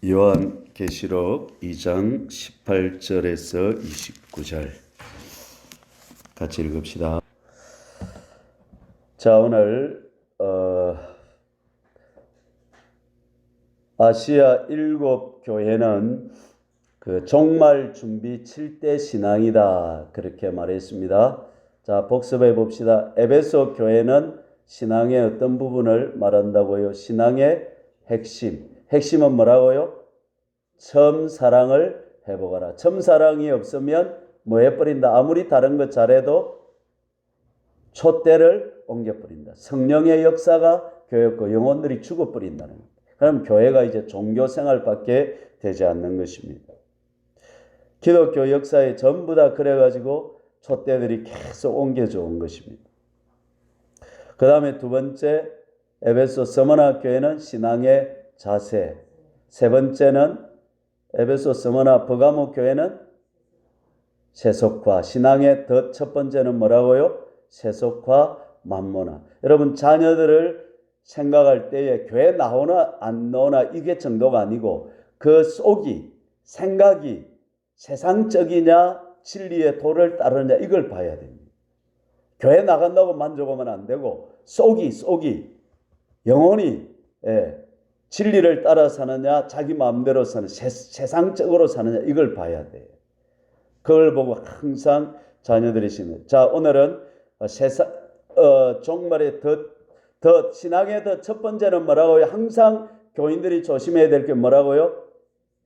요한계시록 2장 18절에서 29절 같이 읽읍시다. 자, 오늘 아시아 7교회는 그 종말 준비 7대 신앙이다, 그렇게 말했습니다. 자, 복습해 봅시다. 에베소 교회는 신앙의 어떤 부분을 말한다고요? 신앙의 핵심은 뭐라고요? 처음 사랑을 회복하라. 처음 사랑이 없으면 뭐 해버린다? 아무리 다른 것 잘해도 촛대를 옮겨버린다. 성령의 역사가 교회 없고 영혼들이 죽어버린다는 거예요. 그럼 교회가 이제 종교생활밖에 되지 않는 것입니다. 기독교 역사에 전부 다 그래가지고 촛대들이 계속 옮겨져 온 것입니다. 그 다음에 두 번째, 에베소 서머나 교회는 신앙의 자세. 세 번째는 에베소 서머나 버가모 교회는 세속화. 신앙의 더 첫 번째는 뭐라고요? 세속화 만모나. 여러분, 자녀들을 생각할 때에 교회 나오나 안 나오나 이게 정도가 아니고 그 속이, 생각이 세상적이냐 진리의 도를 따르냐 이걸 봐야 됩니다. 교회 나간다고 만족하면 안 되고 속이 영혼이 진리를 따라 사느냐 자기 마음대로 사느냐 세상적으로 사느냐 이걸 봐야 돼요. 그걸 보고 항상 자녀들이 심해요. 자, 오늘은 종말의 더 신앙의 더 첫 번째는 뭐라고요? 항상 교인들이 조심해야 될 게 뭐라고요?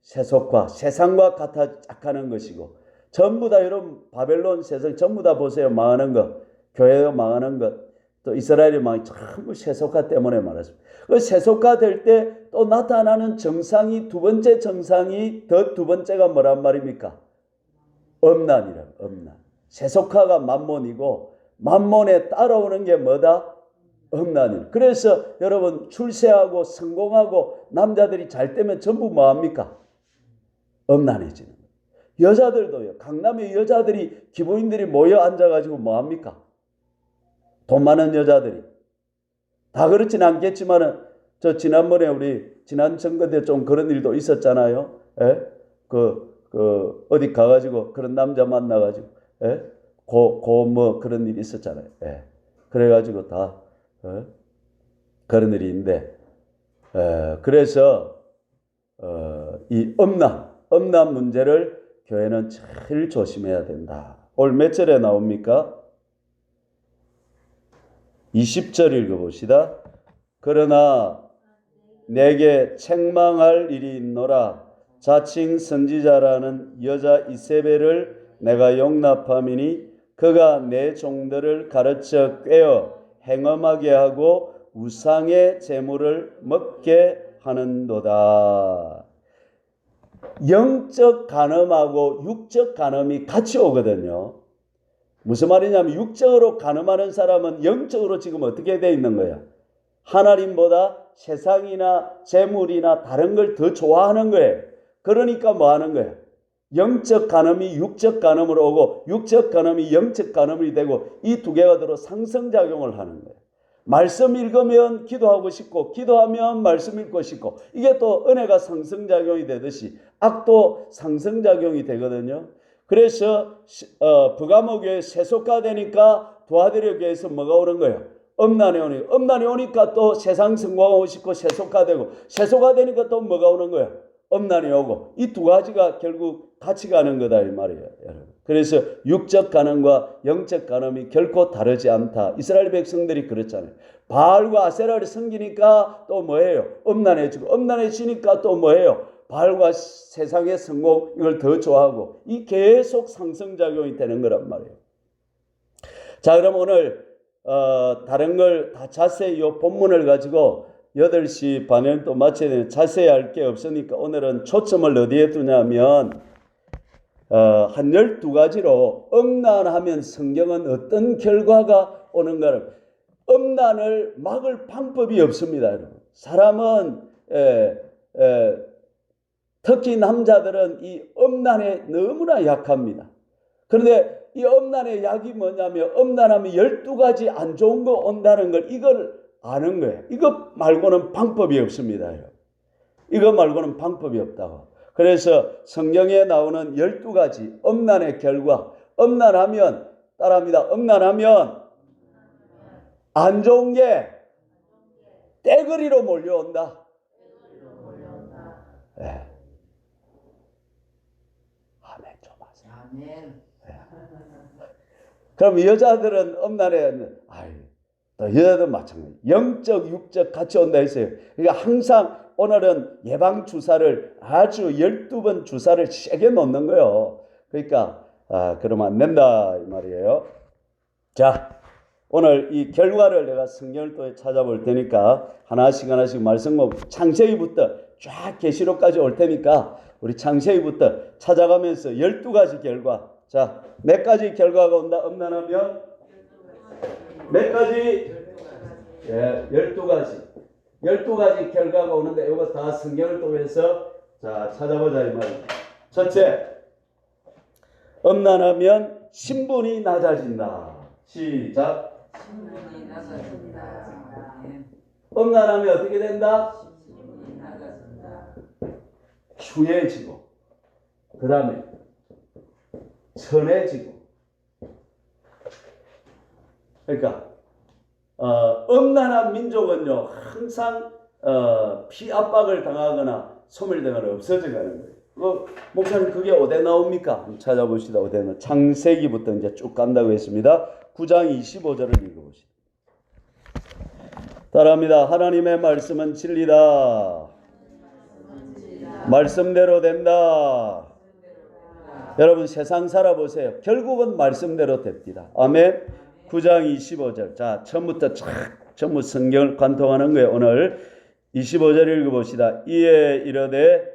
세속화, 세상과 같아 짝하는 것이고, 전부 다 여러분 바벨론 세상 전부 다 보세요. 망하는 것, 교회가 망하는 것, 또 이스라엘이 망하는 것, 전부 세속화 때문에 말했습니다. 그 세속화 될 때 또 나타나는 정상이 두 번째 정상이 더 두 번째가 뭐란 말입니까? 엄난이라고. 엄난. 세속화가 만몬이고 만몬에 따라오는 게 뭐다? 엄난이. 그래서 여러분 출세하고 성공하고 남자들이 잘 되면 전부 뭐합니까? 엄난해지는 거예요. 여자들도요. 강남의 여자들이 기부인들이 모여 앉아가지고 뭐합니까? 돈 많은 여자들이. 다 그렇진 않겠지만은 저 지난번에 우리 지난 선거 때 좀 그런 일도 있었잖아요. 어디 가가지고 그런 남자 만나가지고 뭐 그런 일이 있었잖아요. 그래가지고 다 그런 일이 있는데 그래서 이 엄난 문제를 교회는 제일 조심해야 된다. 오늘 몇 절에 나옵니까? 20절 읽어봅시다. 그러나 내게 책망할 일이 있노라. 자칭 선지자라는 여자 이세벨을 내가 용납함이니 그가 내 종들을 가르쳐 꿰어 행엄하게 하고 우상의 재물을 먹게 하는도다. 영적 간음하고 육적 간음이 같이 오거든요. 무슨 말이냐면 육적으로 간음하는 사람은 영적으로 지금 어떻게 돼 있는 거야? 하나님보다 세상이나 재물이나 다른 걸 더 좋아하는 거예요. 그러니까 뭐 하는 거예요? 영적 간음이 육적 간음으로 오고 육적 간음이 영적 간음이 되고 이 두 개가 서로 상승작용을 하는 거예요. 말씀 읽으면 기도하고 싶고 기도하면 말씀 읽고 싶고 이게 또 은혜가 상승작용이 되듯이 악도 상승작용이 되거든요. 그래서 버가모 교회 세속화 되니까 도와드려 교회에서 뭐가 오는 거예요? 엄난이 오니까 또 세상 성공하고 싶고 세속화되고 세속화되니까 또 뭐가 오는 거예요? 엄난이 오고 이 두 가지가 결국 같이 가는 거다 이 말이에요, 여러분. 그래서 육적 간음과 영적 간음이 결코 다르지 않다. 이스라엘 백성들이 그랬잖아요. 바알과 아세라를 섬기니까 또 뭐예요? 엄난해지고 엄난해지니까 또 뭐예요? 바알과 세상의 성공 이걸 더 좋아하고 이 계속 상승작용이 되는 거란 말이에요. 자, 그럼 오늘 다른 걸 다 자세히 이 본문을 가지고 8시 반에는 또 마쳐야 되는데 자세히 할 게 없으니까 오늘은 초점을 어디에 두냐면 한 12가지로 엄난하면 성경은 어떤 결과가 오는가를, 엄난을 막을 방법이 없습니다. 여러분. 사람은 특히 남자들은 이 엄난에 너무나 약합니다. 그런데 이 엄난의 약이 뭐냐면 엄난하면 12가지 안 좋은 거 온다는 걸 이걸 아는 거예요. 이것 말고는 방법이 없습니다. 이거 말고는 방법이 없다고. 그래서 성경에 나오는 12가지 음란의 결과, 음란하면 따라합니다. 음란하면 안 좋은 게 떼거리로 몰려온다. 네. 아멘 좀 하세요. 아멘. 네. 그럼 여자들은 음란에 또 여자도 마찬가지. 영적, 육적 같이 온다 했어요. 그러니까 항상 오늘은 예방 주사를 아주 12번 주사를 세게 놓는 거예요. 그러니까 그러면 안 된다 이 말이에요. 자, 오늘 이 결과를 내가 성경을 또 찾아볼 테니까 하나씩 말씀하고 창세기부터 쫙 계시록까지 올 테니까 우리 창세기부터 찾아가면서 12가지 결과. 자, 몇 가지 결과가 온다? 음란하면 몇 가지? 예, 12가지. 12가지 결과가 오는데 이거 다 성경을 통해서 자, 찾아보자 이 말이에요. 첫째, 음란하면 신분이 낮아진다. 시작. 신분이 낮아진다. 음란하면 어떻게 된다? 신분이 낮아진다. 추해지고, 그 다음에 천해지고. 그러니까 음란한 민족은요 항상 피 압박을 당하거나 소멸되거나 없어져 가는 거예요. 목사님 그게 어디에 나옵니까? 한번 찾아보시다. 어디에 나옵니까? 창세기부터 이제 쭉 간다고 했습니다. 9장 25절을 읽어보시다. 따라합니다. 하나님의 말씀은 진리다. 말씀대로 된다. 여러분 세상 살아보세요. 결국은 말씀대로 됩니다. 아멘. 9장 25절. 자, 처음부터 전부 성경을 관통하는 거예요. 오늘 25절 읽어봅시다. 이에 이르되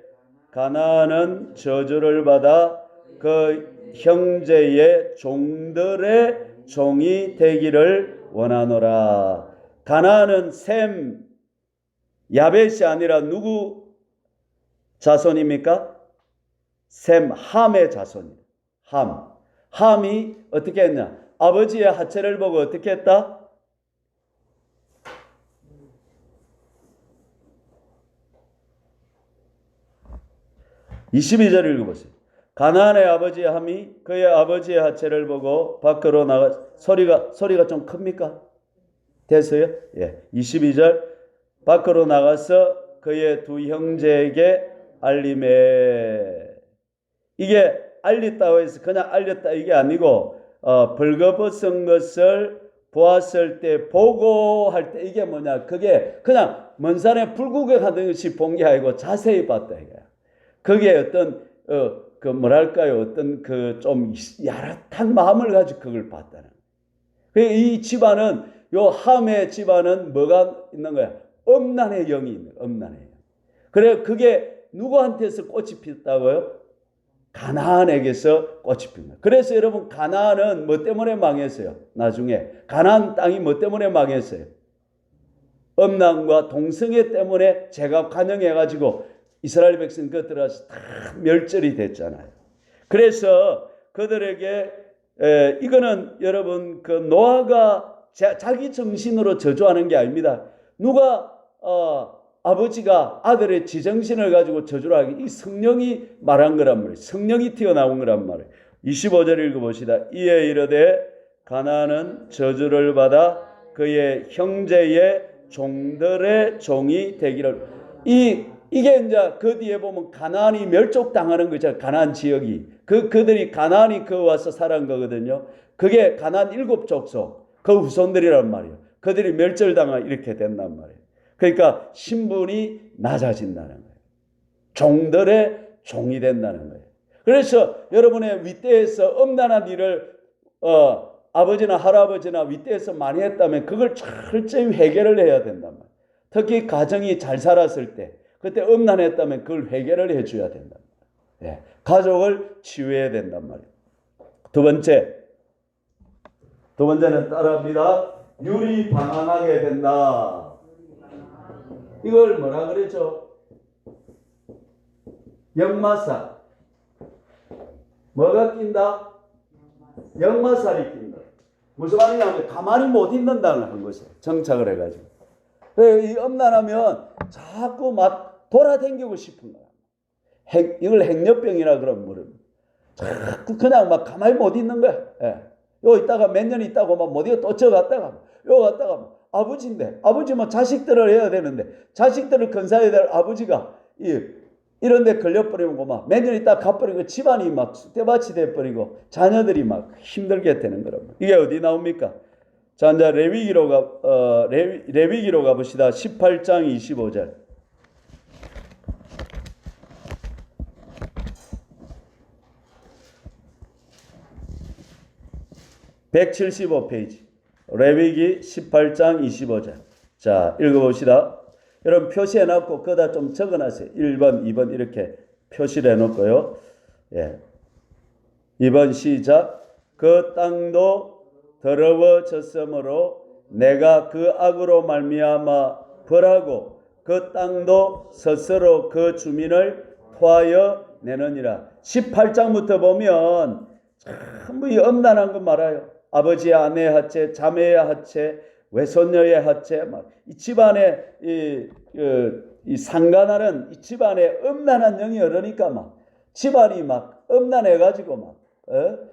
가나안은 저주를 받아 그 형제의 종들의 종이 되기를 원하노라. 가나안은 셈, 야벳이 아니라 누구 자손입니까? 셈, 함의 자손입니다. 함이 어떻게 했냐? 아버지의 하체를 보고 어떻게 했다? (22절) 읽어보세요. 가나안의 아버지의 함이 그의 아버지의 하체를 보고 밖으로 나가. 소리가 좀 큽니까? 됐어요? 예. 22절 밖으로 나가서 그의 두 형제에게 알림해. 이게 알렸다고 해서 그냥 알렸다 이게 아니고 벌거벗은 것을 보았을 때 보고 할 때 이게 뭐냐? 그게 그냥 먼 산에 불구경하던 것이 본 게 아니고 자세히 봤다 이거야. 그게 어떤 그 뭐랄까요? 어떤 그 좀 야릇한 마음을 가지고 그걸 봤다는. 이 집안은 요 함의 집안은 뭐가 있는 거야? 음란의 영이 있는 거야. 음란의 영. 그래 그게 누구한테서 꽃이 피었다고요? 가나안에게서 꽃이 핍니다. 그래서 여러분 가나안은 뭐 때문에 망했어요? 나중에 가나안 땅이 뭐 때문에 망했어요? 음란과 동성애 때문에 제가 관영해가지고 이스라엘 백성 그들아서 다 멸절이 됐잖아요. 그래서 그들에게 이거는 여러분 그 노아가 자기 정신으로 저주하는 게 아닙니다. 누가 아버지가 아들의 지정신을 가지고 저주를 하기 이 성령이 말한 거란 말이에요. 성령이 튀어나온 거란 말이에요. 25절 읽어봅시다. 이에 이르되 가나안은 저주를 받아 그의 형제의 종들의 종이 되기를. 이게 이제 그 뒤에 보면 가나안이 멸족당하는 거죠. 가나안 지역이 그들이 가나안이 그 와서 살아온 거거든요. 그게 가나안 7족속 그 후손들이란 말이에요. 그들이 멸절당하 이렇게 된단 말이에요. 그러니까 신분이 낮아진다는 거예요. 종들의 종이 된다는 거예요. 그래서 여러분의 윗대에서 음란한 일을 아버지나 할아버지나 윗대에서 많이 했다면 그걸 철저히 해결을 해야 된단 말이에요. 특히 가정이 잘 살았을 때 그때 음란했다면 그걸 해결을 해줘야 된단 말이에요. 예, 가족을 치유해야 된단 말이에요. 두 번째는 따라합니다. 유리방황하게 된다. 이걸 뭐라 그랬죠? 역마살. 뭐가 낀다? 역마살이 낀다. 무슨 말이냐면 가만히 못 있는다는 한 것이에요. 정착을 해가지고. 이 음란하면 자꾸 막 돌아다니고 싶은 거야. 이걸 행렬병이라 그러면 모릅니다. 자꾸 그냥 막 가만히 못 있는 거야. 예. 요 있다가 몇 년 있다고 막 못 이거 또 저 갔다가 요 갔다가 아버지인데 아버지 뭐 자식들을 해야 되는데 자식들을 건사해야 될 아버지가 이런 데 걸려버리고 막 몇 년 있다가 가버리고 집안이 막 쑥대밭이 돼버리고 자녀들이 막 힘들게 되는 거라고. 이게 어디 나옵니까? 자, 이제 레위기로 가봅시다. 18장 25절. 175페이지. 레위기 18장 25절. 자, 읽어봅시다. 여러분 표시해놓고 거기다 좀 적어놨어요. 1번, 2번 이렇게 표시를 해놓고요. 예. 2번 시작. 그 땅도 더러워졌으므로 내가 그 악으로 말미암아 벌하고 그 땅도 스스로 그 주민을 토하여 내느니라. 18장부터 보면 전부 이 엄란한 거 말아요. 아버지의 아내의 하체, 자매의 하체, 외손녀의 하체, 이 집안에 이 상관하는 이 집안에 음란한 영이 흐르니까 막 집안이 막 음란해가지고 막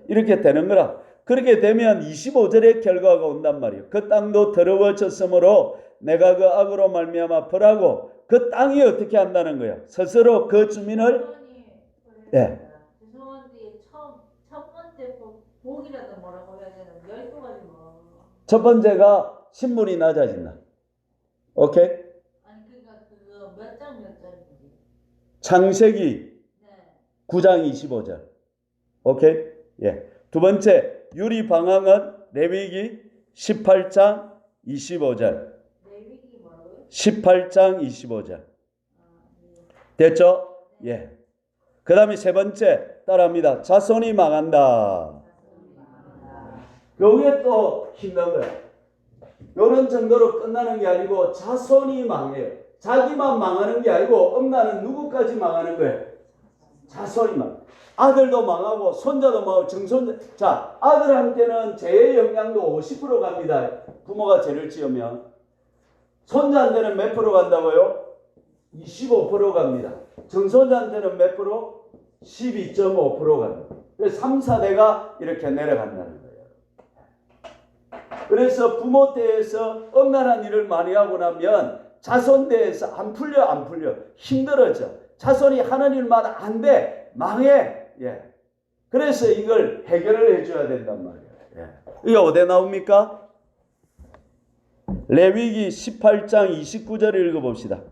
이렇게 되는 거라. 그렇게 되면 25절의 결과가 온단 말이에요. 그 땅도 더러워졌으므로 내가 그 악으로 말미암아 벌하고 그 땅이 어떻게 한다는 거예요? 스스로 그 주민을 예. 죄송한데 첫 번째 복이라도 뭐라고 해야 되나? 12가지 뭐. 첫 번째가 신분이 낮아진다. 오케이? 아니 그러니까 그거 몇 장인지. 창세기 네. 9장 25절. 오케이? 예. 두 번째 유리 방황은 레위기 18장 25절. 레위기 뭐라고요? 18장 25절. 네. 됐죠? 예. 그 다음에 세 번째 따라합니다. 자손이 망한다. 여기에 또 힘든 거야. 이런 정도로 끝나는 게 아니고 자손이 망해요. 자기만 망하는 게 아니고 엄마는 누구까지 망하는 거예요? 자손이 망. 아들도 망하고 손자도 망하고 정손자. 자, 아들한테는 죄의 영향도 50% 갑니다. 부모가 죄를 지으면. 손자한테는 몇 프로 간다고요? 25% 갑니다. 정손자한테는 몇 프로? 12.5% 갑니다. 그래서 3, 4대가 이렇게 내려간다는 거예요. 그래서 부모 때에서 엄란한 일을 많이 하고 나면 자손 때에서 안 풀려 힘들어져. 자손이 하는 일만 안 돼. 망해. 예. 그래서 이걸 해결을 해줘야 된단 말이에요. 예. 이게 어디에 나옵니까? 레위기 18장 29절을 읽어봅시다.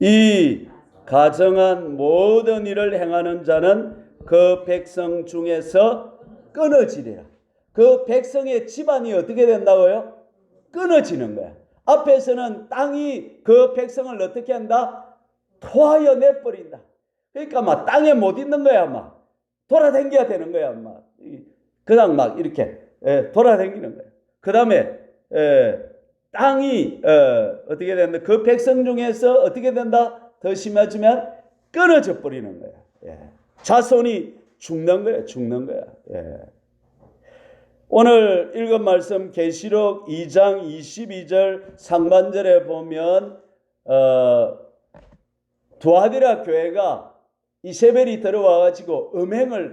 이 가정한 모든 일을 행하는 자는 그 백성 중에서 끊어지리라. 그 백성의 집안이 어떻게 된다고요? 끊어지는 거야. 앞에서는 땅이 그 백성을 어떻게 한다? 토하여 내버린다. 그러니까 막 땅에 못 있는 거야. 막 돌아다녀야 되는 거야. 막 그냥 막 이렇게 돌아다니는 거야. 그 다음에 땅이 어떻게 된다? 그 백성 중에서 어떻게 된다? 더 심해지면 끊어져 버리는 거야. 예. 자손이 죽는 거야. 죽는 거야. 예. 오늘 읽은 말씀 계시록 2장 22절 상반절에 보면 두아디라 교회가 이세벨이 들어와가지고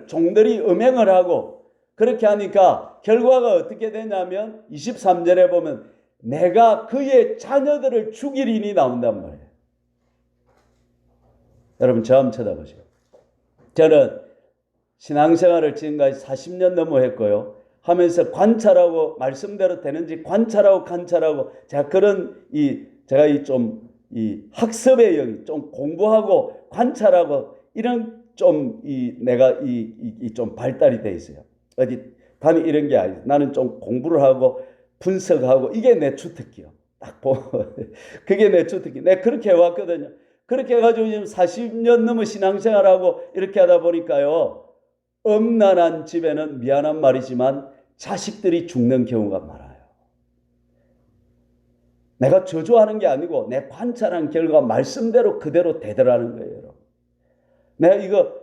종들이 음행을 하고 그렇게 하니까 결과가 어떻게 되냐면 23절에 보면 내가 그의 자녀들을 죽이리니 나온단 말이에요. 여러분 저 한번 쳐다보세요. 저는 신앙생활을 지금까지 40년 넘어 했고요. 하면서 관찰하고 말씀대로 되는지 관찰하고 제가 그런 제가 이 학습의 영이 좀 공부하고 관찰하고 이런 내가 좀 발달이 돼 있어요. 어디 단이 이런 게 아니에요. 나는 좀 공부를 하고 분석하고 이게 내 주특기요. 딱 보면 그게 내 주특기. 내가 그렇게 해왔거든요. 그렇게 해가지고 지금 40년 넘어 신앙생활하고 이렇게 하다 보니까요. 엄난한 집에는 미안한 말이지만 자식들이 죽는 경우가 많아요. 내가 저주하는 게 아니고 내 관찰한 결과 말씀대로 그대로 되더라는 거예요. 내가 이거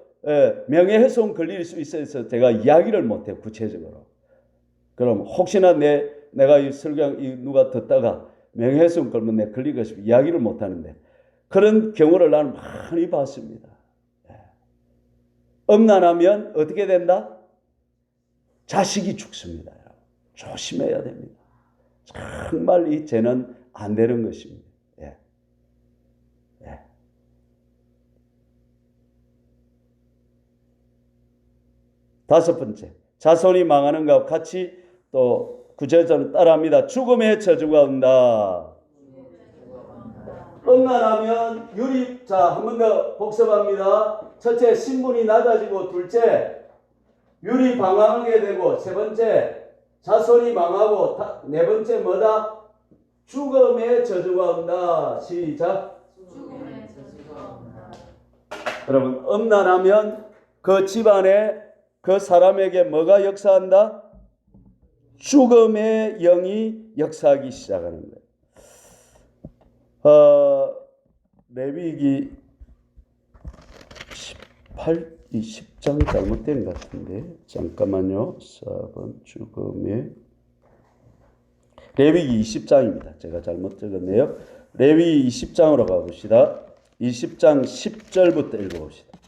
명예훼손 걸릴 수 있어서 제가 이야기를 못해요. 구체적으로. 그럼 혹시나 내가 이 설교 누가 듣다가 명예훼손 걸면 내 걸리고 싶어 이야기를 못하는데 그런 경우를 나는 많이 봤습니다. 음란하면 어떻게 된다? 자식이 죽습니다. 조심해야 됩니다. 정말 이 죄는 안 되는 것입니다. 예. 예. 다섯 번째, 자손이 망하는 것과 같이 또 구절절은 따라합니다. 죽음의 저주가 온다. 음란하면 유리, 자, 한 번 더 복습합니다. 첫째, 신분이 낮아지고, 둘째, 유리 방황하게 되고, 세 번째, 자손이 망하고, 네 번째 뭐다? 죽음의 저주가 온다. 시작. 죽음의 저주가 온다. 여러분, 음란하면 그 집안에 그 사람에게 뭐가 역사한다? 죽음의 영이 역사하기 시작하는 거예요. 레위기 10장 잘못된 것 같은데 잠깐만요. 4번 죽음의 레위기 20장입니다. 제가 잘못 적었네요. 레위기 20장으로 가봅시다. 20장 10절부터 읽어봅시다.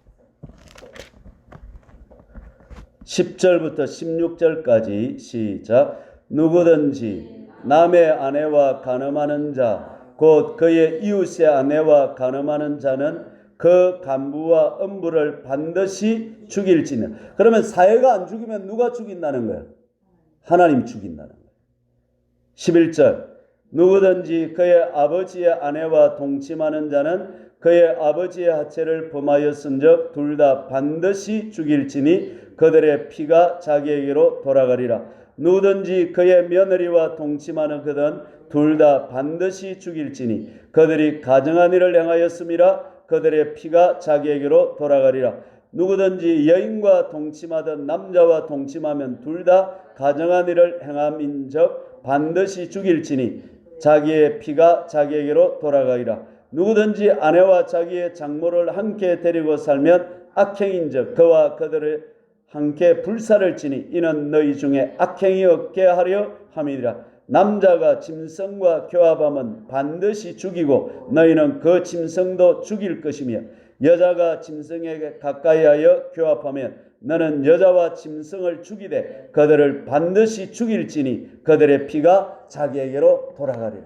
10절부터 16절까지 시작. 누구든지 남의 아내와 간음하는 자 곧 그의 이웃의 아내와 간음하는 자는 그 간부와 음부를 반드시 죽일지니. 그러면 사회가 안 죽이면 누가 죽인다는 거예요? 하나님 죽인다는 거예요. 11절. 누구든지 그의 아버지의 아내와 동침하는 자는 그의 아버지의 하체를 범하였은즉 둘 다 반드시 죽일지니 그들의 피가 자기에게로 돌아가리라. 누구든지 그의 며느리와 동침하는 그든 둘 다 반드시 죽일지니 그들이 가정한 일을 행하였음이라 그들의 피가 자기에게로 돌아가리라. 누구든지 여인과 동침하던 남자와 동침하면 둘 다 가정한 일을 행함인즉 반드시 죽일지니 자기의 피가 자기에게로 돌아가리라. 누구든지 아내와 자기의 장모를 함께 데리고 살면 악행인즉 그와 그들을 함께 불사를 지니 이는 너희 중에 악행이 없게 하려 함이니라. 남자가 짐승과 교합하면 반드시 죽이고 너희는 그 짐승도 죽일 것이며 여자가 짐승에게 가까이하여 교합하면 너는 여자와 짐승을 죽이되 그들을 반드시 죽일지니 그들의 피가 자기에게로 돌아가리라.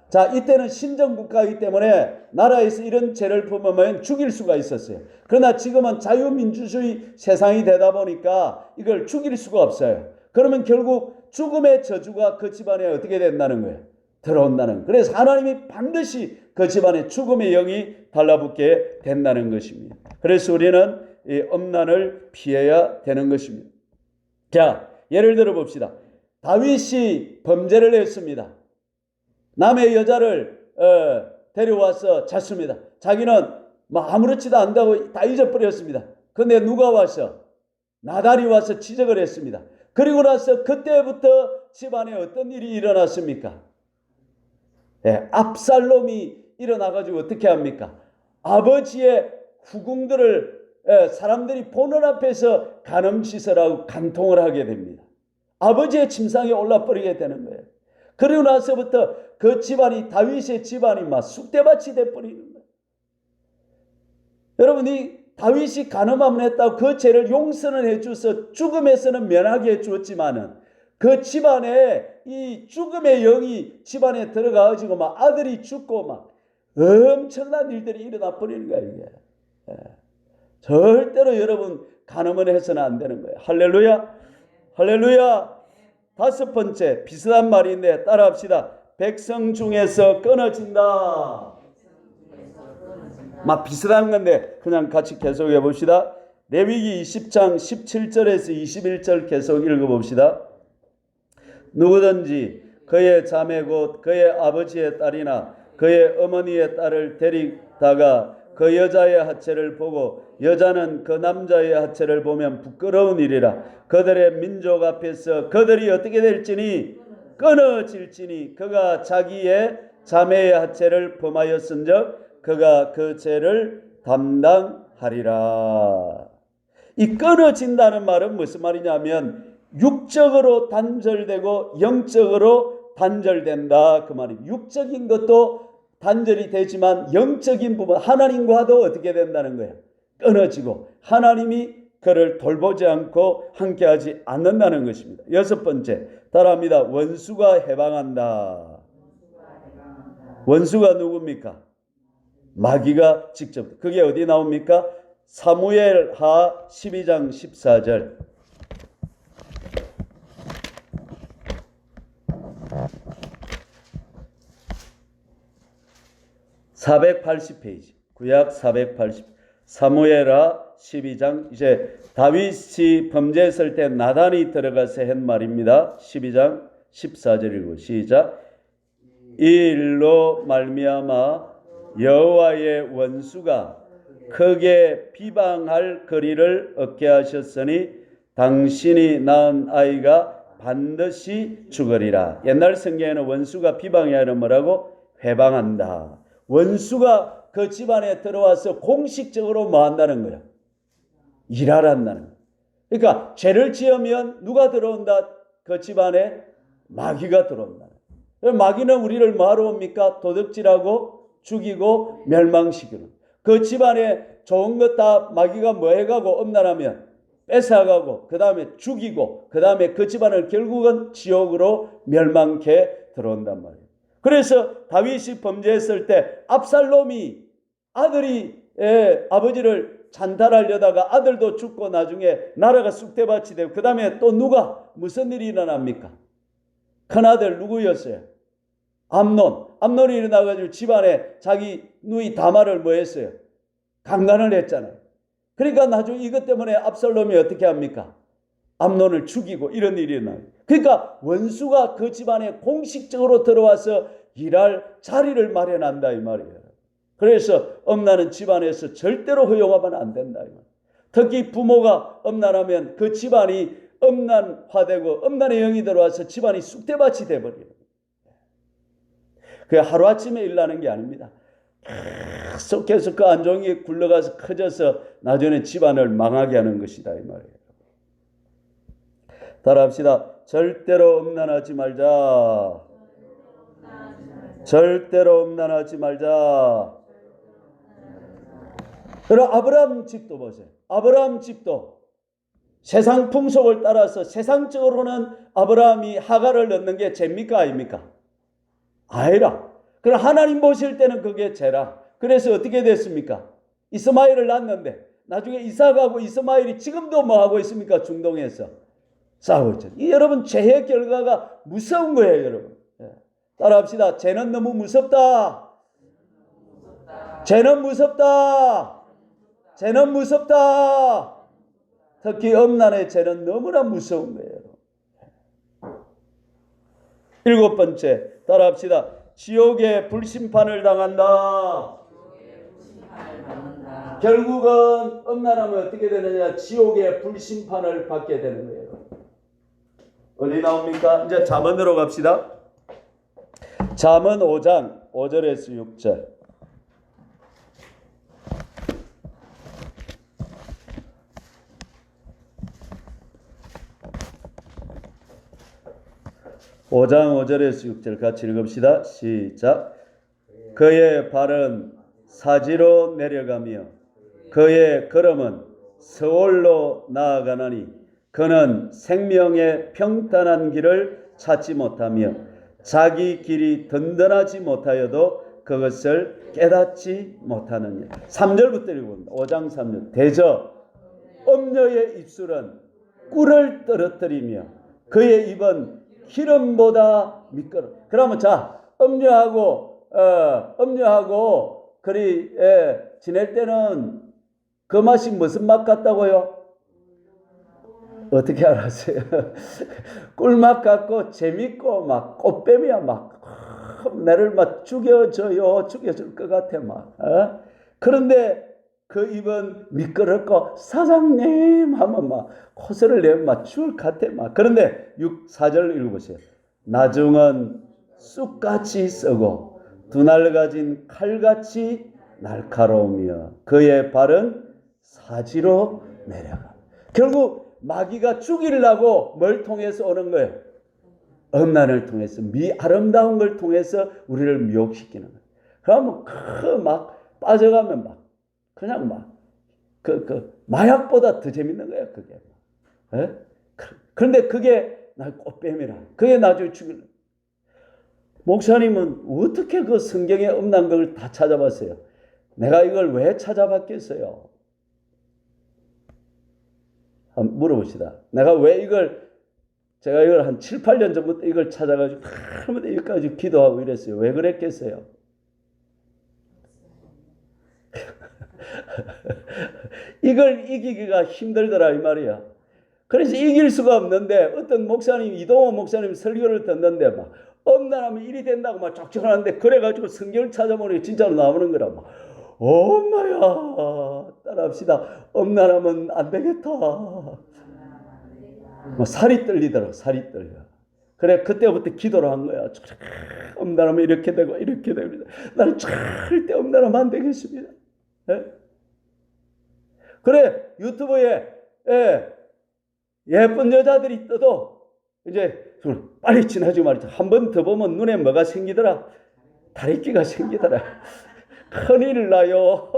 자, 이때는 신정국가이기 때문에 나라에서 이런 죄를 범하면 죽일 수가 있었어요. 그러나 지금은 자유민주주의 세상이 되다 보니까 이걸 죽일 수가 없어요. 그러면 결국 죽음의 저주가 그 집안에 어떻게 된다는 거예요? 들어온다는 거예요. 그래서 하나님이 반드시 그 집안에 죽음의 영이 달라붙게 된다는 것입니다. 그래서 우리는 이 음란을 피해야 되는 것입니다. 자, 예를 들어 봅시다. 다윗이 범죄를 했습니다. 남의 여자를 데려와서 잤습니다. 자기는 아무렇지도 않다고 다 잊어버렸습니다. 그런데 누가 와서? 나달이 와서 지적을 했습니다. 그리고 나서 그때부터 집안에 어떤 일이 일어났습니까? 압살롬이 일어나가지고 어떻게 합니까? 아버지의 후궁들을 사람들이 보는 앞에서 간음시설하고 간통을 하게 됩니다. 아버지의 침상에 올라버리게 되는 거예요. 그리고 나서부터 그 집안이 다윗의 집안이 막 쑥대밭이 돼버리는 거예요. 여러분, 이 다윗이 간음함을 했다고 그 죄를 용서는 해줘서 죽음에서는 면하게 해주었지만은 그 집안에 이 죽음의 영이 집안에 들어가가지고 막 아들이 죽고 막 엄청난 일들이 일어나 버리는 거예요. 이게. 절대로 여러분 간음을 해서는 안 되는 거예요. 할렐루야, 할렐루야. 다섯 번째 비슷한 말인데 따라합시다. 백성 중에서 끊어진다. 막 비슷한 건데 그냥 같이 계속해 봅시다. 레위기 20장 17절에서 21절 계속 읽어봅시다. 누구든지 그의 자매 곧 그의 아버지의 딸이나 그의 어머니의 딸을 데리다가 그 여자의 하체를 보고 여자는 그 남자의 하체를 보면 부끄러운 일이라. 그들의 민족 앞에서 그들이 어떻게 될지니 끊어질지니 그가 자기의 자매의 하체를 범하였은즉 그가 그 죄를 담당하리라. 이 끊어진다는 말은 무슨 말이냐면 육적으로 단절되고 영적으로 단절된다 그 말입니다. 육적인 것도 단절이 되지만 영적인 부분 하나님과도 어떻게 된다는 거예요? 끊어지고 하나님이 그를 돌보지 않고 함께하지 않는다는 것입니다. 여섯 번째 따라합니다. 원수가 해방한다. 원수가 누굽니까? 마귀가 직접. 그게 어디 나옵니까? 사무엘하 12장 14절. 480페이지. 구약 480. 사무엘하 12장. 이제 다윗이 범죄했을 때 나단이 들어가서 한 말입니다. 12장 14절 읽고 시작. 이 일로 말미암아 여호와의 원수가 크게 비방할 거리를 얻게 하셨으니 당신이 낳은 아이가 반드시 죽으리라. 옛날 성경에는 원수가 비방이 아니라 뭐라고? 회방한다. 원수가 그 집안에 들어와서 공식적으로 뭐 한다는 거야? 일하란다는 거야. 그러니까 죄를 지으면 누가 들어온다? 그 집안에 마귀가 들어온다. 마귀는 우리를 뭐하러 옵니까? 도둑질하고 죽이고 멸망시키는. 그 집안에 좋은 것 다 마귀가 뭐 해가고 엄란하면 뺏어가고 그 다음에 죽이고 그 다음에 그 집안을 결국은 지옥으로 멸망케 들어온단 말이에요. 그래서 다윗이 범죄했을 때 압살롬이 아들이 아버지를 찬탈하려다가 아들도 죽고 나중에 나라가 쑥대밭이 되고 그 다음에 또 누가 무슨 일이 일어납니까? 큰아들 누구였어요? 암논이 일어나가지고 집안에 자기 누이 다말을 뭐 했어요? 강간을 했잖아요. 그러니까 나중에 이것 때문에 압살롬이 어떻게 합니까? 암논을 죽이고 이런 일이 일어나요. 그러니까 원수가 그 집안에 공식적으로 들어와서 일할 자리를 마련한다 이 말이에요. 그래서 엄란한 집안에서 절대로 허용하면 안 된다 이 말이에요. 특히 부모가 엄란하면 그 집안이 엄난화되고 엄난의 영이 들어와서 집안이 쑥대밭이 돼버려요. 그게 하루아침에 일어나는 게 아닙니다. 계속해서 그 안종이 굴러가서 커져서 나중에 집안을 망하게 하는 것이다 이 말이에요. 따라합시다. 절대로 음란하지 말자. 절대로 음란하지 말자. 그럼 아브라함 집도 보세요. 아브라함 집도 세상 풍속을 따라서 세상적으로는 아브라함이 하가를 넣는 게 죄입니까 아닙니까? 아니라. 그럼 하나님 보실 때는 그게 죄라. 그래서 어떻게 됐습니까? 이스마엘을 낳았는데 나중에 이삭하고 이스마엘이 지금도 뭐 하고 있습니까? 중동에서 싸우고 있죠. 이 여러분 죄의 결과가 무서운 거예요 여러분. 따라합시다. 죄는 너무 무섭다. 죄는 무섭다. 죄는 무섭다. 특히 음란의 죄는 너무나 무서운 거예요. 일곱 번째 따라합시다. 지옥의 불심판을 당한다. 결국은 음란하면 어떻게 되느냐? 지옥의 불심판을 받게 되는 거예요. 어디 나옵니까? 이제 잠언으로 갑시다. 잠언 5장 5절에서 6절. (5장 5절에서 6절) 같이 읽읍시다. 시작. 그의 발은 사지로 내려가며 그의 걸음은 서울로 나아가나니 그는 생명의 평탄한 길을 찾지 못하며 자기 길이 든든하지 못하여도 그것을 깨닫지 못하느니라. 3절부터 읽어봅니다. 5장 3절. 대저 음녀의 입술은 꿀을 떨어뜨리며 그의 입은 기름보다 미끄러. 그러면 자 음녀하고 그리 지낼 때는 그 맛이 무슨 맛 같다고요? 어떻게 알았어요? 꿀맛 같고 재밌고 막 꽃뱀이야 막 나를 막 죽여줄 것 같아 막. 그런데 그 입은 미끄럽고 사장님 하면 막 코소리를 내면 막 죽을 것 같아 막. 그런데 4절 읽어보세요. 나중은 쑥같이 썩고 두날 가진 칼같이 날카로우며 그의 발은 사지로 내려가. 결국 마귀가 죽이려고 뭘 통해서 오는 거예요? 음란을 통해서 아름다운 걸 통해서 우리를 미혹시키는 거예요. 그러면 막 빠져가면 막 그냥 막 마약보다 더 재밌는 거야 그게. 예? 그런데 그게 날 꽃뱀이라. 그게 나중에 죽이는. 목사님은 어떻게 그 성경에 없는 걸 다 찾아봤어요? 내가 이걸 왜 찾아봤겠어요? 한번 물어봅시다. 제가 이걸 한 7, 8년 전부터 이걸 찾아가지고 하루마다 여기까지 기도하고 이랬어요. 왜 그랬겠어요? 이걸 이기기가 힘들더라 이 말이야. 그래서 이길 수가 없는데 어떤 목사님, 이동호 목사님 설교를 듣는데 막 엄란하면 일이 된다고 막 쫙쫙하는데 그래가지고 성경을 찾아보니 진짜로 나오는 거라 막 엄마야 따라합시다. 엄란하면 안 되겠다. 막 살이 떨리더라. 살이 떨려. 그래 그때부터 기도를 한 거야. 엄란하면 이렇게 되고 이렇게 됩니다. 나는 절대 엄란하면 안 되겠습니다. 예? 그래 유튜브에 예쁜 여자들이 떠도 이제 빨리 지나지 말이죠. 한 번 더 보면 눈에 뭐가 생기더라? 다리끼가 생기더라. 큰일 나요.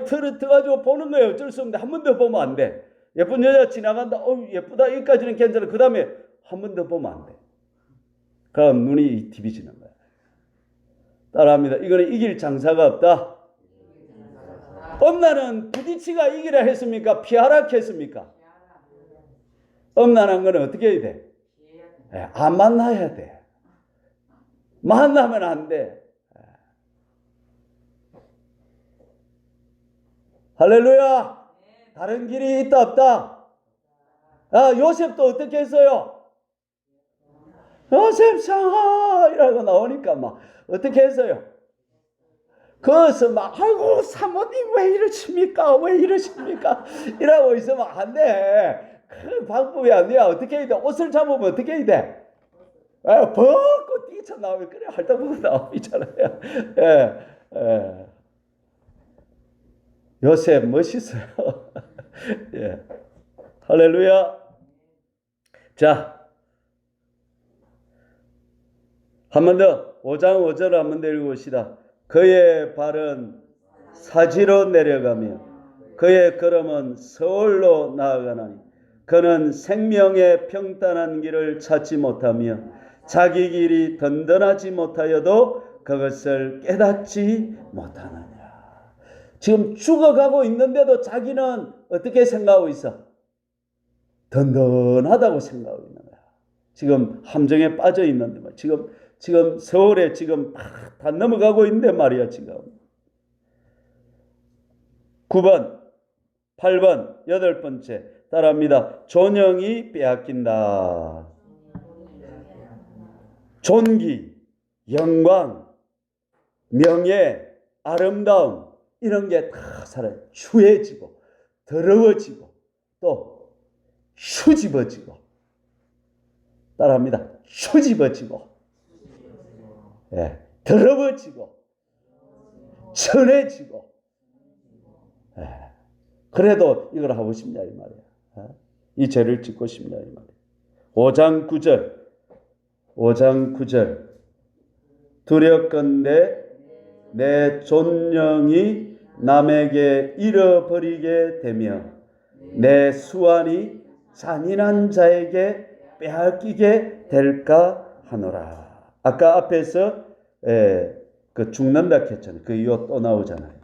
들어가지고 보는 거예요. 어쩔 수 없는데 한 번 더 보면 안 돼. 예쁜 여자 지나간다. 예쁘다. 여기까지는 괜찮아. 그 다음에 한 번 더 보면 안 돼. 그럼 눈이 뒤비지는 거야. 따라합니다. 이거는 이길 장사가 없다. 엄나는 부딪히가 이기라 했습니까? 피하라 했습니까? 엄난한 거는 어떻게 해야 돼? 안 만나야 돼. 만나면 안 돼. 할렐루야. 다른 길이 있다 없다? 요셉도 어떻게 했어요? 요셉 상하 이라고 나오니까 막 어떻게 했어요? 거기서 막 아이고 사모님 왜 이러십니까? 왜 이러십니까? 이라고 있으면 안 돼. 그 방법이 안 돼. 어떻게 해야 돼? 옷을 잡으면 어떻게 해야 돼? 벗고 뛰쳐나오면 그래 헐떡벗고 나오잖아요. 요셉 멋있어요. 예. 할렐루야. 자, 한 번 더 5장 5절을 한 번 더 읽어봅시다. 그의 발은 사지로 내려가며 그의 걸음은 서울로 나아가나니 그는 생명의 평탄한 길을 찾지 못하며 자기 길이 든든하지 못하여도 그것을 깨닫지 못하느니라. 지금 죽어가고 있는데도 자기는 어떻게 생각하고 있어? 든든하다고 생각하고 있는 거야. 지금 함정에 빠져 있는데 지금 서울에 지금 다 넘어가고 있는데 말이야 지금. 9번, 8번, 8번째 따라합니다. 존영이 빼앗긴다. 존귀, 영광, 명예, 아름다움 이런 게 다 사라져. 추해지고 더러워지고 또 수집어지고 따라합니다. 수집어지고 더러워지고 천해지고 그래도 이걸 하고 싶냐 이 말이야. 이 죄를 짓고 싶냐 이 말이야. 5장 9절 두렵건대 내 존영이 남에게 잃어버리게 되며 내 수완이 잔인한 자에게 빼앗기게 될까 하노라. 아까 앞에서 그 죽는다 했잖아요. 그 이유 또 나오잖아요.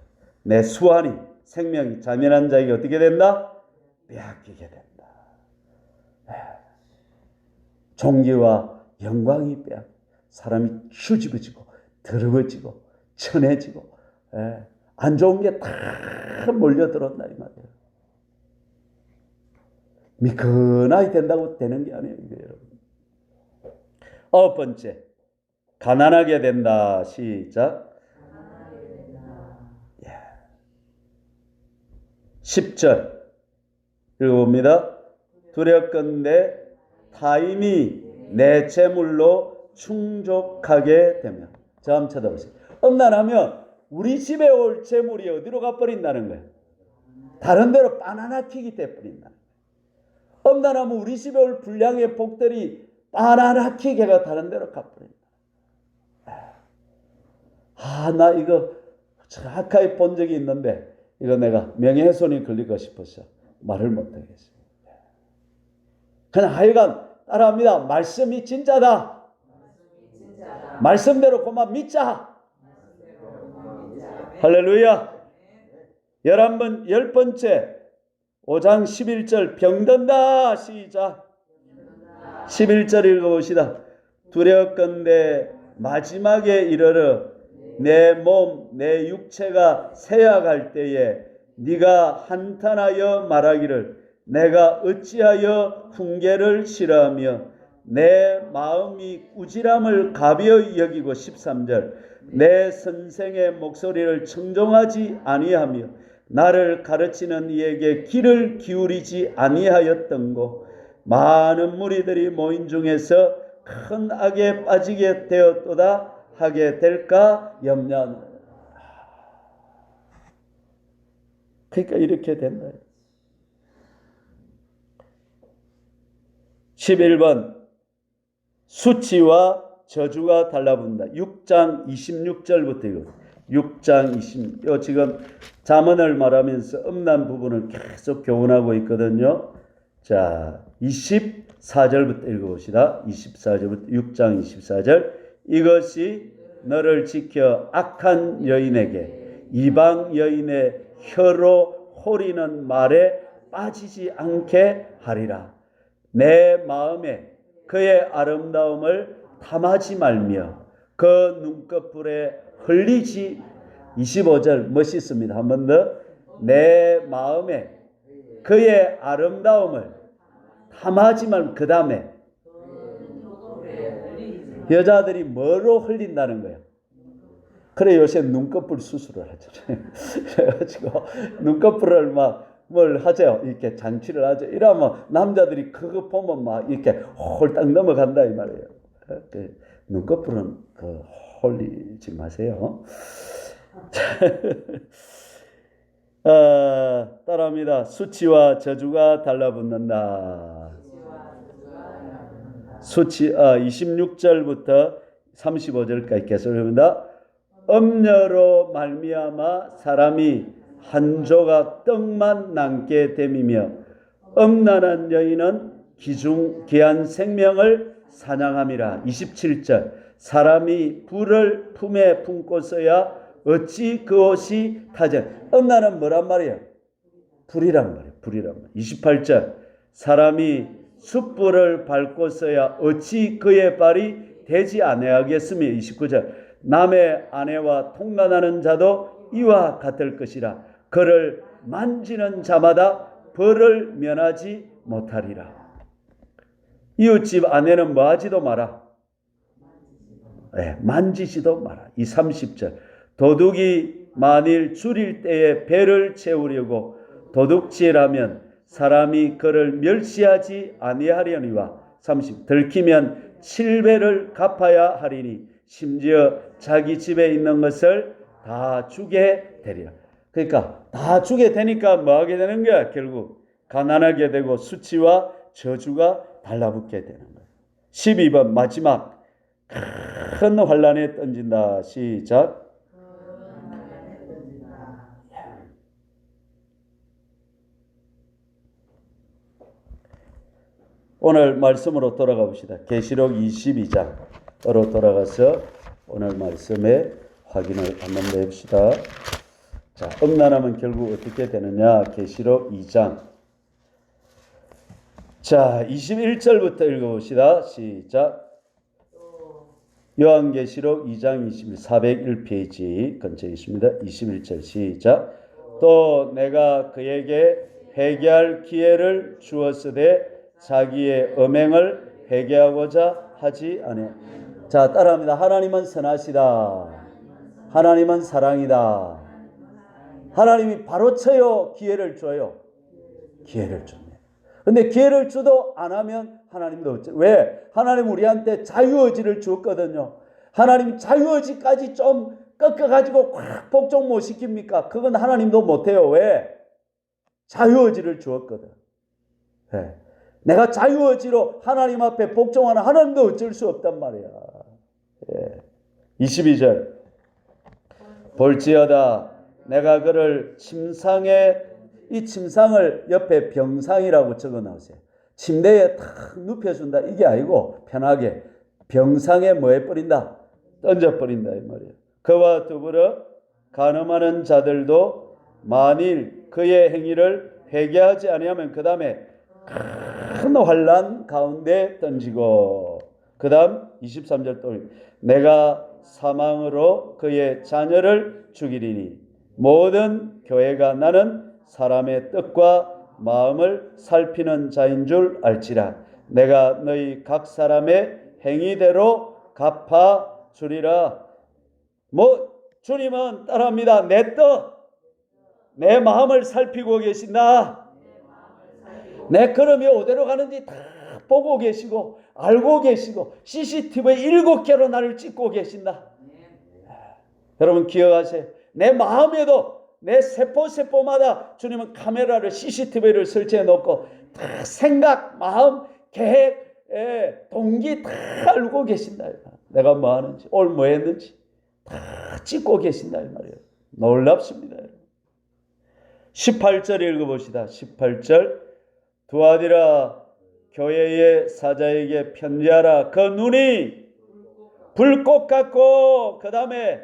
내 수완이 생명이 잔인한 자에게 어떻게 된다? 빼앗기게 된다. 존귀와 영광이 사람이 추집어지고 더러워지고 천해지고 안 좋은 게 다 몰려들었다 이 말이에요. 미끈하게 된다고 되는 게 아니에요 이게 여러분. 9번째 가난하게 된다. 시작. 10절 읽어봅니다. 두렵건대 타인이 내 재물로 충족하게 되면. 자, 한번 쳐다보세요. 엄난하면 우리 집에 올 재물이 어디로 가버린다는 거예요? 다른 데로 바나나 튀기 돼 버린다. 엄나라면 우리 집에 올 분량의 복들이 빠나나키 걔가 다른 데로 가버립니다. 나 이거 정확하게 본 적이 있는데 이거 내가 명예훼손이 걸리고 싶어서 말을 못하겠습니다. 그냥 하여간 따라합니다. 말씀이 진짜다. 말씀대로 그만 믿자. 할렐루야. 11번 10번째 5장 11절 병든다. 시작. 11절 읽어봅시다. 두려웠건대 마지막에 이르러 내 몸, 내 육체가 쇠약할 때에 네가 한탄하여 말하기를 내가 어찌하여 훈계를 싫어하며 내 마음이 꾸지람을 가벼이 여기고 13절 내 선생의 목소리를 청종하지 아니하며 나를 가르치는 이에게 귀를 기울이지 아니하였던고 많은 무리들이 모인 중에서 큰 악에 빠지게 되었도다 하게 될까 염려하노라. 그러니까 이렇게 된다. 11번 수치와 저주가 달라붙는다. 6장 26절부터 이거. 6장 20. 지금 잠언을 말하면서 음란 부분을 계속 교훈하고 있거든요. 자, 24절부터 읽어봅시다. 24절부터 6장 24절. 이것이 너를 지켜 악한 여인에게 이방 여인의 혀로 호리는 말에 빠지지 않게 하리라. 내 마음에 그의 아름다움을 탐하지 말며 그 눈꺼풀에 흘리지 25절 멋있습니다. 한 번 더. 내 마음에 그의 아름다움을 탐하지 말며 그 다음에 여자들이 뭐로 흘린다는 거예요. 그래 요새 눈꺼풀 수술을 하잖아요. 그래가지고 눈꺼풀을 막 뭘 하죠. 이렇게 장치를 하죠. 이러면 남자들이 그거 보면 막 이렇게 홀딱 넘어간다 이 말이에요. 눈꺼풀은 홀리지 마세요. 따라합니다. 수치와 저주가 달라붙는다. 수치 26절부터 35절까지 계속합니다. 음녀로 말미암아 사람이 한 조각 떡만 남게 됨이며 음란한 여인은 귀한 생명을 사냥함이라. 27절 사람이 불을 품에 품고서야 어찌 그 옷이 타지. 음란은 뭐란 말이에요? 불이란 말이에요. 불이란 말이에요. 28절 사람이 숯불을 밟고서야 어찌 그의 발이 되지 아니하겠으며. 29절 남의 아내와 통관하는 자도 이와 같을 것이라. 그를 만지는 자마다 벌을 면하지 못하리라. 이웃집 아내는 뭐하지도 마라. 만지지도 마라. 이 30절 도둑이 만일 줄일 때에 배를 채우려고 도둑질하면 사람이 그를 멸시하지 아니하려니와. 30 들키면 7배를 갚아야 하리니 심지어 자기 집에 있는 것을 다 주게 되리라. 그러니까 다 주게 되니까 뭐 하게 되는 거야? 결국 가난하게 되고 수치와 저주가 달라붙게 되는 거야. 12번 마지막 큰 환란에 던진다. 시작. 오늘 말씀으로 돌아가 봅시다. 계시록 22장으로 돌아가서 오늘 말씀에 확인을 한번 해봅시다. 자, 음란하면 결국 어떻게 되느냐? 계시록 2장. 자, 21절부터 읽어봅시다. 시작. 요한계시록 2장 21, 401페이지 근처에 있습니다. 21절 시작. 또 내가 그에게 회개할 기회를 주었으되 자기의 음행을 회개하고자 하지 아니하니. 자, 따라합니다. 하나님은 선하시다. 하나님은 사랑이다. 하나님이 바로 쳐요. 기회를 줘요. 기회를 줍니다. 근데 기회를 줘도 안 하면 하나님도 어째? 왜? 하나님 우리한테 자유의지를 줬거든요. 하나님 자유의지까지 좀 꺾어가지고 꽉 복종 못 시킵니까? 그건 하나님도 못해요. 왜? 자유의지를 주었거든. 네. 내가 자유의지로 하나님 앞에 복종하는 하나님도 어쩔 수 없단 말이야. 예. 22절 볼지어다 내가 그를 침상에, 이 침상을 옆에 병상이라고 적어놓으세요. 침대에 탁 눕혀준다 이게 아니고 편하게 병상에 뭐 해버린다? 던져버린다 이 말이에요. 그와 더불어 간음하는 자들도 만일 그의 행위를 회개하지 아니하면 그 다음에 큰 환난 가운데 던지고, 그 다음 23절 또 내가 사망으로 그의 자녀를 죽이리니 모든 교회가 나는 사람의 뜻과 마음을 살피는 자인 줄 알지라. 내가 너희 각 사람의 행위대로 갚아 주리라. 주님은 따라합니다. 내 뜻, 내 마음을 살피고 계신다. 내 걸음이 어디로 가는지 다 보고 계시고 알고 계시고 CCTV 7개로 나를 찍고 계신다. 여러분 기억하세요. 내 마음에도 내 세포마다 주님은 카메라를 CCTV를 설치해 놓고 다 생각, 마음, 계획, 동기 다 알고 계신다. 내가 뭐 하는지 오늘 뭐 했는지 다 찍고 계신다 이 말이에요. 놀랍습니다. 18절 읽어봅시다. 18절 두아디라 교회의 사자에게 편지하라. 그 눈이 불꽃 같고 그 다음에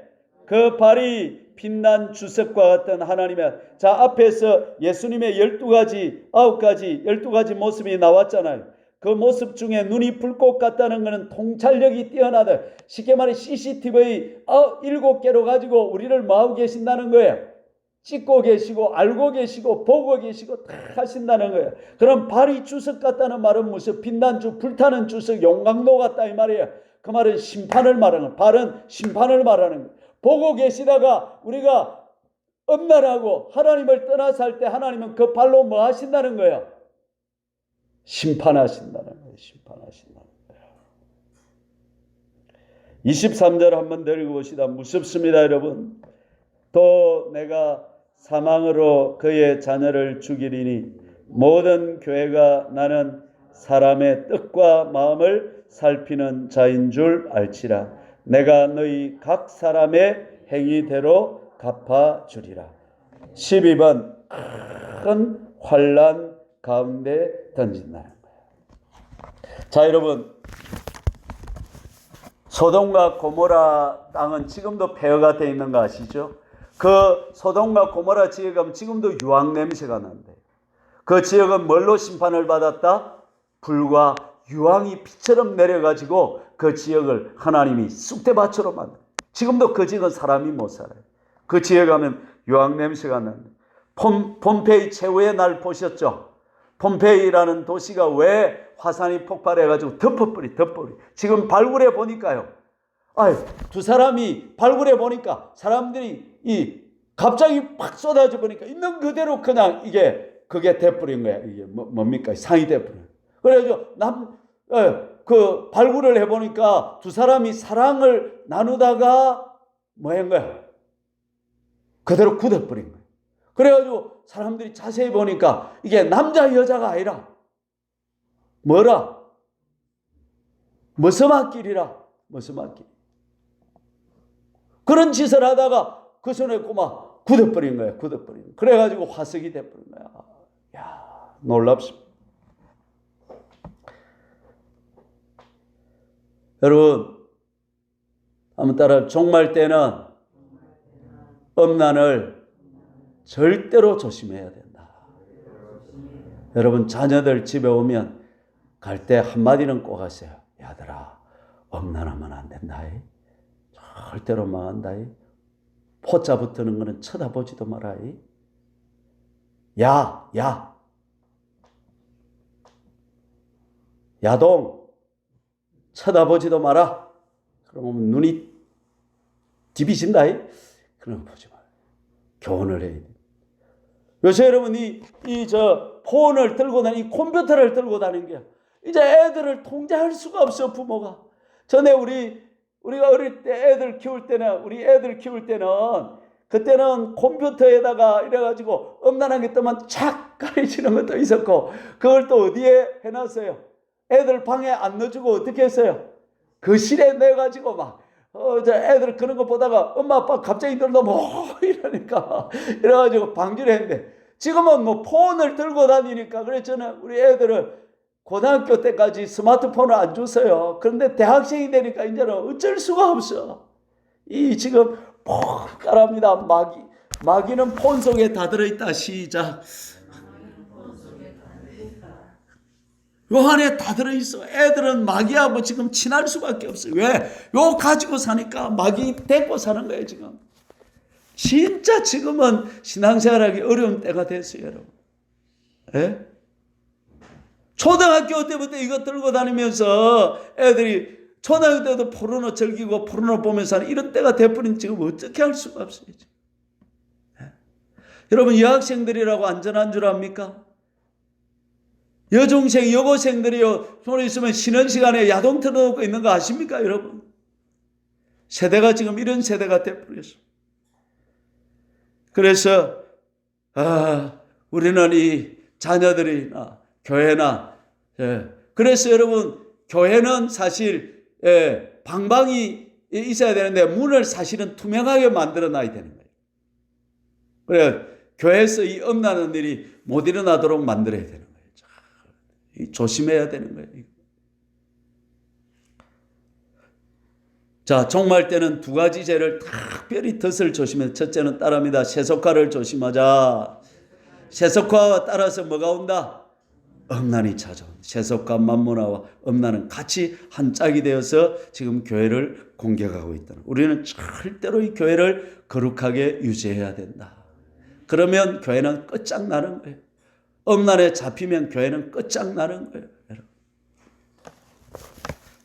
그 발이 빛난 주석과 같은 하나님의, 자 앞에서 예수님의 12가지 9가지 12가지 모습이 나왔잖아요. 그 모습 중에 눈이 불꽃 같다는 것은 통찰력이 뛰어나다. 쉽게 말해 CCTV 7개로 가지고 우리를 뭐하고 계신다는 거예요. 찍고 계시고 알고 계시고 보고 계시고 다 하신다는 거예요. 그럼 발이 주석 같다는 말은 무슨 빛난 주, 불타는 주석, 용광로 같다 이 말이에요. 그 말은 심판을 말하는 거예요. 발은 심판을 말하는 거예요. 보고 계시다가 우리가 엄난하고 하나님을 떠나서 할 때 하나님은 그 발로 뭐 하신다는 거예요? 심판하신다는 거예요. 심판하신다는 거예요. 23절 한번 더 읽어봅시다. 무섭습니다 여러분. 또 내가 사망으로 그의 자녀를 죽이리니 모든 교회가 나는 사람의 뜻과 마음을 살피는 자인 줄 알지라. 내가 너희 각 사람의 행위대로 갚아주리라. 12번 큰 환난 가운데 던진다는 거예요. 자 여러분, 소돔과 고모라 땅은 지금도 폐허가 되어 있는 거 아시죠? 그 소돔과 고모라 지역은 지금도 유황 냄새가 난대요. 그 지역은 뭘로 심판을 받았다? 불과 유황이 피처럼 내려가지고 그 지역을 하나님이 쑥대밭으로 만든. 지금도 그 지역은 사람이 못 살아요. 그 지역에 가면 유황 냄새가 난다. 폼페이 최후의 날 보셨죠? 폼페이라는 도시가 왜 화산이 폭발해가지고 덮어버리. 지금 발굴해 보니까요. 두 사람이 발굴해 보니까 사람들이 갑자기 팍 쏟아져 보니까 있는 그대로 그냥 그게 돼버린 거야. 이게 뭡니까? 상이 돼버린 거야. 그래서 그 발굴을 해 보니까 두 사람이 사랑을 나누다가 뭐 한 거야? 그대로 굳어버린 거야. 그래가지고 사람들이 자세히 보니까 이게 남자 여자가 아니라 뭐라? 머스마길이라. 머스마길. 그런 짓을 하다가 그 손에 꼬마 굳어버린 거야. 굳어버린 거야. 그래가지고 화석이 돼버린 거야. 야, 놀랍습니다. 여러분, 한번 따라. 종말 때는 엄난을 절대로 조심해야 된다. 여러분, 자녀들 집에 오면 갈 때 한마디는 꼭 하세요. 야들아, 엄난하면 안 된다. 절대로 망한다. 포자 붙는 거는 쳐다보지도 마라. 야동 쳐다보지도 마라. 그러면 눈이 디비진다. 그럼 보지 마. 교훈을 해야 돼. 요새 여러분 폰을 들고 다니는, 컴퓨터를 들고 다니는 게 이제 애들을 통제할 수가 없어. 부모가. 전에 우리가 어릴 때 우리 애들 키울 때는 그때는 컴퓨터에다가 이래가지고 음란한 게 뜨면 착 가려지는 것도 있었고, 그걸 또 어디에 해놨어요? 애들 방에 안 넣어주고 어떻게 했어요? 거실에 내가지고 막 저 애들 그런 거 보다가 엄마 아빠 갑자기 들도 뭐 이러니까 이래가지고 방지를 했는데, 지금은 뭐 폰을 들고 다니니까. 그래서 저는 우리 애들을 고등학교 때까지 스마트폰을 안 줬어요. 그런데 대학생이 되니까 이제는 어쩔 수가 없어. 이 지금 폭발합니다. 마귀는 폰 속에 다 들어있다. 시작. 요 안에 다 들어있어. 애들은 마귀하고 지금 친할 수밖에 없어요. 왜? 요 가지고 사니까 마귀 데리고 사는 거예요 지금. 진짜 지금은 신앙생활하기 어려운 때가 됐어요 여러분. 예? 초등학교 때부터 이거 들고 다니면서 애들이 초등학교 때도 포르노 즐기고 포르노 보면서 하는 이런 때가 돼버린 지금 어떻게 할 수가 없어요 지금. 예? 여러분, 여학생들이라고 안전한 줄 압니까? 여중생, 여고생들이요, 손에 있으면 쉬는 시간에 야동 틀어놓고 있는 거 아십니까, 여러분? 세대가 지금 이런 세대가 돼버렸어. 그래서, 우리는 이 자녀들이나 교회나, 그래서 여러분, 교회는 사실, 방방이 있어야 되는데, 문을 사실은 투명하게 만들어 놔야 되는 거예요. 그래, 교회에서 이 음란한 일이 못 일어나도록 만들어야 되는 거예요. 조심해야 되는 거예요. 자, 종말 때는 두 가지 죄를 특별히 덫을 조심해. 첫째는 따라합니다. 세속화를 조심하자. 세속화와 따라서 뭐가 온다? 음란이 찾아온다. 세속화 만문화와 음란은 같이 한 짝이 되어서 지금 교회를 공격하고 있다. 우리는 절대로 이 교회를 거룩하게 유지해야 된다. 그러면 교회는 끝장나는 거예요. 음란에 잡히면 교회는 끝장나는 거예요.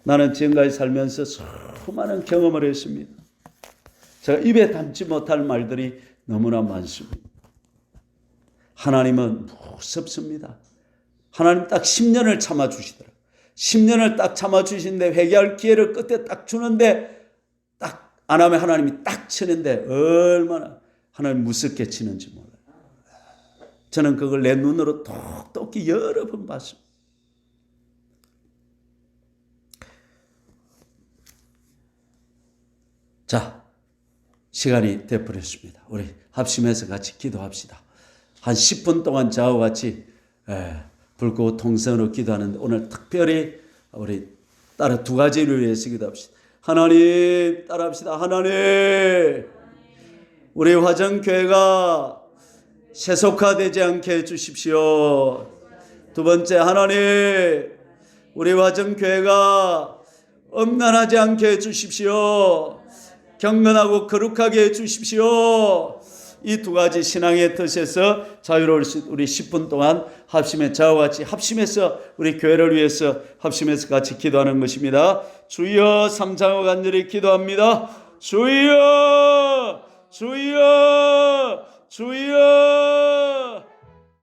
나는 지금까지 살면서 수많은 경험을 했습니다. 제가 입에 담지 못할 말들이 너무나 많습니다. 하나님은 무섭습니다. 하나님 딱 10년을 참아주시더라. 10년을 딱 참아주시는데 회개할 기회를 끝에 딱 주는데 딱 안 하면 하나님이 딱 치는데 얼마나 하나님 무섭게 치는지 몰라요. 저는 그걸 내 눈으로 똑똑히 여러 번 봤습니다. 자, 시간이 되어버렸습니다. 우리 합심해서 같이 기도합시다. 한 10분 동안 저와 같이 불 끄고 통성으로 기도하는데, 오늘 특별히 우리 따라 두 가지를 위해서 기도합시다. 하나님, 따라합시다. 하나님, 우리 화정교회가 세속화되지 않게 해주십시오. 두 번째, 하나님, 우리 화정교회가 음란하지 않게 해주십시오. 경건하고 거룩하게 해주십시오. 이 두 가지 신앙의 뜻에서 자유로울 수, 우리 10분 동안 합심해 저와 같이 합심해서 우리 교회를 위해서 합심해서 같이 기도하는 것입니다. 주여, 삼창호 간절히 기도합니다. 주여, 주여, 주여.